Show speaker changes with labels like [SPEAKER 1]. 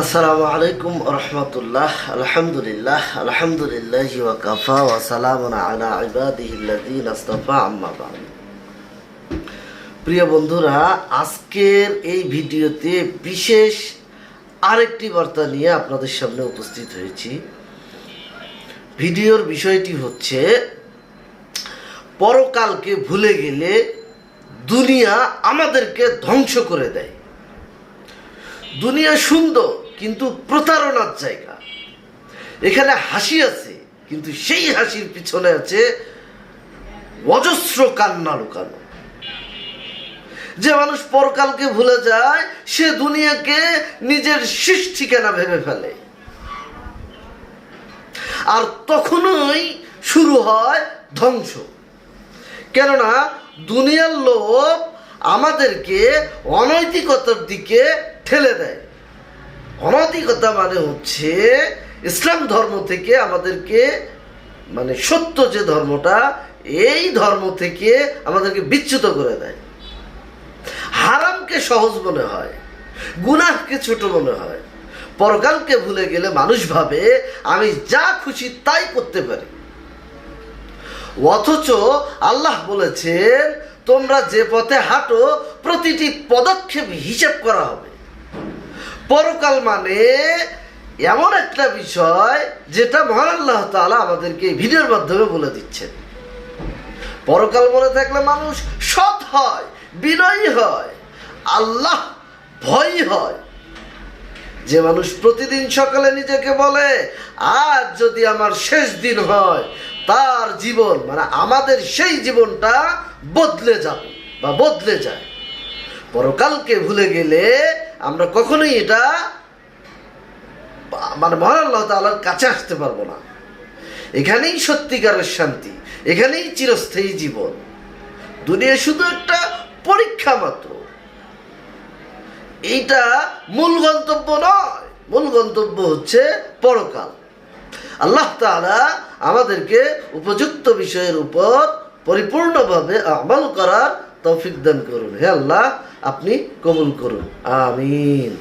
[SPEAKER 1] আসসালামু আলাইকুম রহমতুল্লাহ। আলহামদুলিল্লাহ আলহামদুলিল্লাহি ওয়া কাফা ওয়া সালামুন আলা ইবাদিহিল্লাযীনা ইসতাফা, আম্মা বা'দ। প্রিয় বন্ধুরা, আজকের এই ভিডিওতে বিশেষ আরেকটি বার্তা নিয়ে আপনাদের সামনে উপস্থিত হয়েছি। ভিডিওর বিষয়টি হচ্ছে, পরকালকে ভুলে গেলে দুনিয়া আমাদেরকে ধ্বংস করে দেয়। দুনিয়া সুন্দর কিন্তু প্রতারণার জায়গা। এখানে হাসি আছে, কিন্তু সেই হাসির পিছনে আছে অজস্র কান্না লুকানো। যে মানুষ পরকালকে ভুলে যায়, সে দুনিয়াকে নিজের শেষ ঠিকানা ভেবে ফেলে, আর তখনই শুরু হয় ধ্বংস। কেননা দুনিয়ার লোভ আমাদেরকে অনৈতিকতার দিকে ঠেলে দেয়। অনৈতিকতা মানে হচ্ছে ইসলাম ধর্ম থেকে আমাদেরকে, মানে সত্য যে ধর্মটা, এই ধর্ম থেকে আমাদেরকে বিচ্যুত করে দেয়। হারামকে সহজ মনে হয়, গুনাহকে ছোট মনে হয়। পরকালকে ভুলে গেলে মানুষ ভাবে আমি যা খুশি তাই করতে পারি, অথচ আল্লাহ বলেছেন তোমরা যে পথে হাঁটো প্রতিটি পদক্ষেপ হিসাব করা হবে। পরকাল মানে এমন একটা বিষয় যেটা মহান আল্লাহ তাআলা আমাদেরকে এই ভিডিওর মাধ্যমে বলে দিচ্ছেন। পরকাল মনে থাকলে মানুষ সৎ হয়, বিনয়ী হয়, আল্লাহ ভয়ী হয়। যে মানুষ প্রতিদিন সকালে নিজেকে বলে আজ যদি আমার শেষ দিন হয়, তার জীবন, মানে আমাদের সেই জীবনটা বদলে যাবে বা বদলে যায়। পরকালকে ভুলে গেলে আমরা কখনোই এটা, মানে মহান আল্লাহ তাআলার কাছে আসতে পারবো না। এখানেই সত্যিকারের শান্তি, এখানেই চিরস্থায়ী জীবন। দুনিয়া শুধু একটা পরীক্ষা মাত্র, এইটা মূল গন্তব্য নয়। মূল গন্তব্য হচ্ছে পরকাল। আল্লাহ তাআলা আমাদেরকে উপযুক্ত বিষয়ের উপর পরিপূর্ণভাবে আমল করার তৌফিক দান করুন। হে আল্লাহ, আপনি কবুল করুন, আমিন।